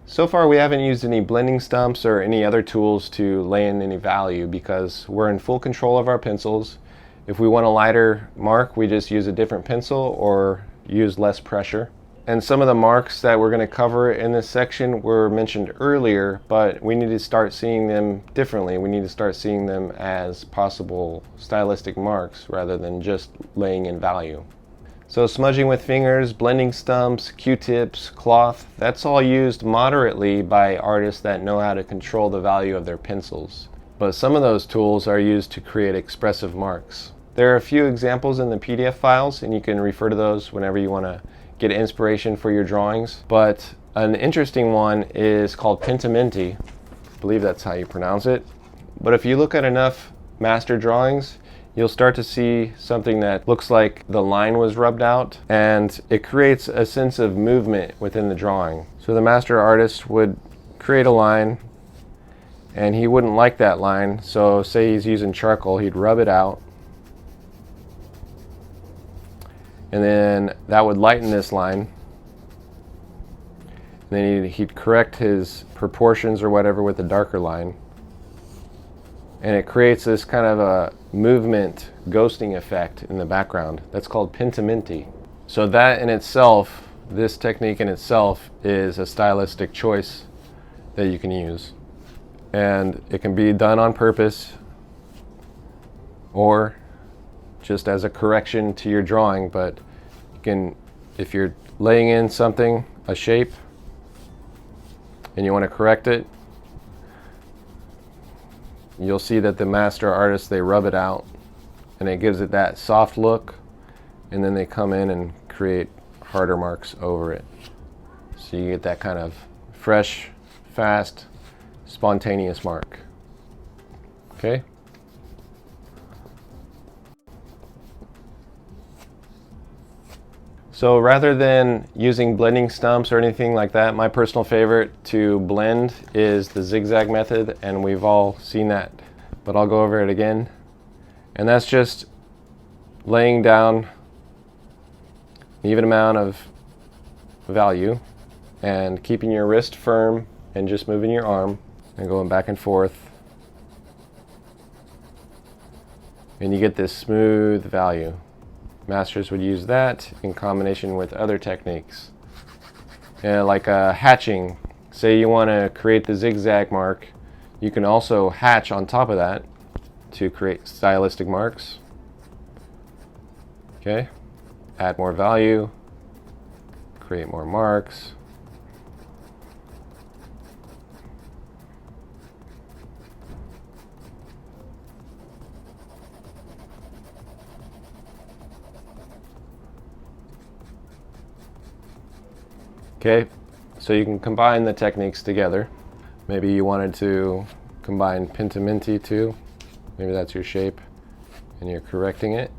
So far we haven't used any blending stumps or any other tools to lay in any value because we're in full control of our pencils. If we want a lighter mark, we just use a different pencil or use less pressure. And some of the marks that we're going to cover in this section were mentioned earlier, but we need to start seeing them differently. We need to start seeing them as possible stylistic marks rather than just laying in value. So smudging with fingers, blending stumps, Q-tips, cloth, that's all used moderately by artists that know how to control the value of their pencils. But some of those tools are used to create expressive marks. There are a few examples in the PDF files, and you can refer to those whenever you want to get inspiration for your drawings. But an interesting one is called pentimenti. I believe that's how you pronounce it. But if you look at enough master drawings, you'll start to see something that looks like the line was rubbed out, and it creates a sense of movement within the drawing. So the master artist would create a line, and he wouldn't like that line, so say he's using charcoal, he'd rub it out, and then that would lighten this line. And then he'd correct his proportions or whatever with a darker line. And it creates this kind of a movement ghosting effect in the background. That's called pentimenti. So that in itself, this technique in itself, is a stylistic choice that you can use. And it can be done on purpose or just as a correction to your drawing, but you can, if you're laying in something, a shape, and you want to correct it, you'll see that the master artists, they rub it out and it gives it that soft look, and then they come in and create harder marks over it. So you get that kind of fresh, fast, spontaneous mark. Okay? So rather than using blending stumps or anything like that, my personal favorite to blend is the zigzag method, and we've all seen that, but I'll go over it again. And that's just laying down an even amount of value and keeping your wrist firm and just moving your arm and going back and forth. And you get this smooth value. Masters would use that in combination with other techniques. Like hatching. Say you want to create the zigzag mark, you can also hatch on top of that to create stylistic marks. Okay? Add more value, create more marks. Okay, so you can combine the techniques together. Maybe you wanted to combine pentimenti too. Maybe that's your shape and you're correcting it.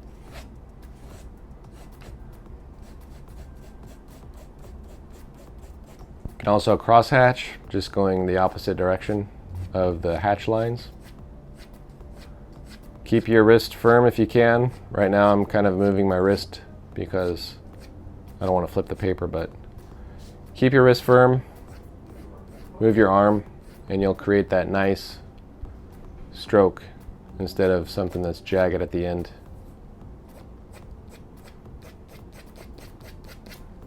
You can also cross hatch, just going the opposite direction of the hatch lines. Keep your wrist firm if you can. Right now I'm kind of moving my wrist because I don't want to flip the paper, but keep your wrist firm, move your arm, and you'll create that nice stroke instead of something that's jagged at the end.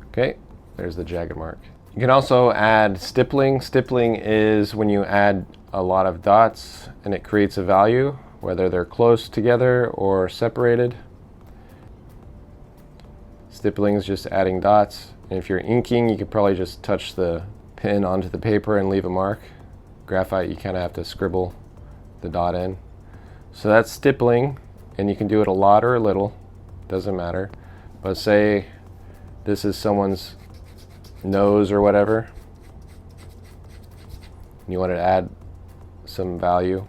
Okay, there's the jagged mark. You can also add stippling. Stippling is when you add a lot of dots and it creates a value, whether they're close together or separated. Stippling is just adding dots. And if you're inking, you could probably just touch the pen onto the paper and leave a mark. Graphite, you kind of have to scribble the dot in. So that's stippling, and you can do it a lot or a little, doesn't matter. But say this is someone's nose or whatever, and you want to add some value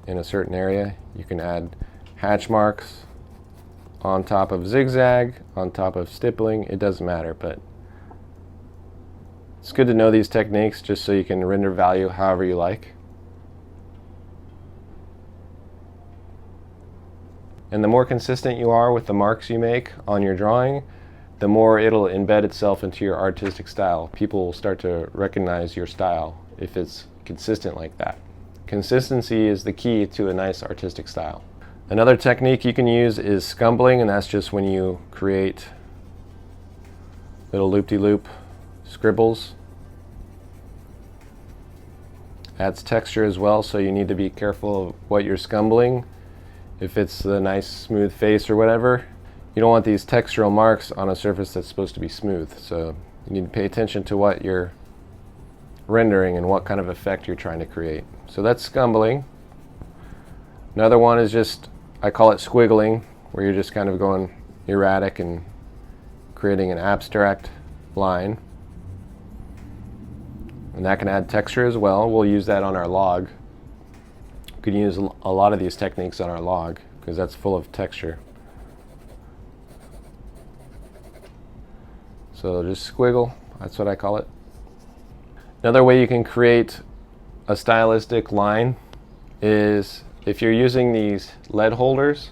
in a certain area, you can add hatch marks on top of zigzag, on top of stippling. It doesn't matter, but it's good to know these techniques just so you can render value however you like. And the more consistent you are with the marks you make on your drawing, the more it'll embed itself into your artistic style. People will start to recognize your style if it's consistent like that. Consistency is the key to a nice artistic style. Another technique you can use is scumbling, and that's just when you create little loop-de-loop scribbles. Adds texture as well, so you need to be careful of what you're scumbling. If it's the nice smooth face or whatever, you don't want these textural marks on a surface that's supposed to be smooth. So you need to pay attention to what you're rendering and what kind of effect you're trying to create. So that's scumbling. Another one is just, I call it squiggling, where you're just kind of going erratic and creating an abstract line. And that can add texture as well. We'll use that on our log. We could use a lot of these techniques on our log because that's full of texture. So just squiggle, that's what I call it. Another way you can create a stylistic line is if you're using these lead holders,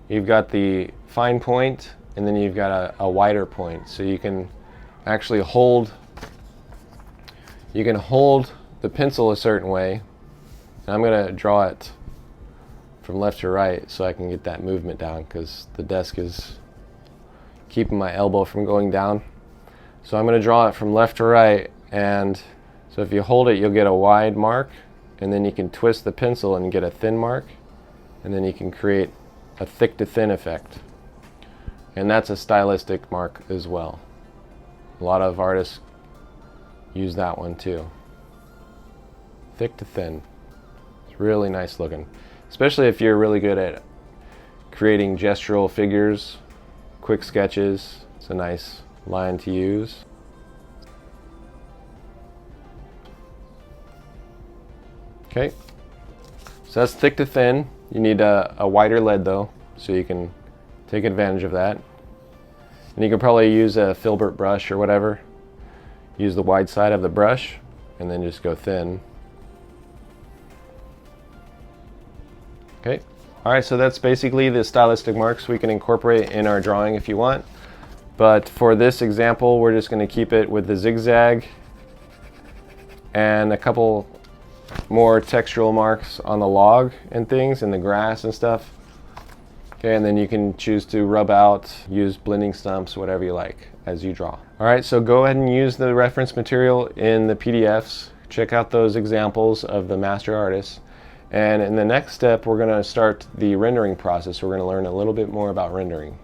you've got the fine point and then you've got a wider point. So you can actually hold the pencil a certain way. And I'm going to draw it from left to right so I can get that movement down because the desk is keeping my elbow from going down. So I'm going to draw it from left to right, and so if you hold it, you'll get a wide mark, and then you can twist the pencil and get a thin mark, and then you can create a thick to thin effect. And that's a stylistic mark as well. A lot of artists use that one too. Thick to thin. It's really nice looking, especially if you're really good at creating gestural figures, quick sketches. It's a nice line to use. Okay, so that's thick to thin. You need a wider lead though, so you can take advantage of that. And you can probably use a filbert brush or whatever. Use the wide side of the brush and then just go thin. Okay, all right, so that's basically the stylistic marks we can incorporate in our drawing if you want. But for this example, we're just going to keep it with the zigzag and a couple more textural marks on the log and things and the grass and stuff. Okay, and then you can choose to rub out, use blending stumps, whatever you like as you draw. All right, so go ahead and use the reference material in the PDFs. Check out those examples of the master artists. And in the next step, we're going to start the rendering process. We're going to learn a little bit more about rendering.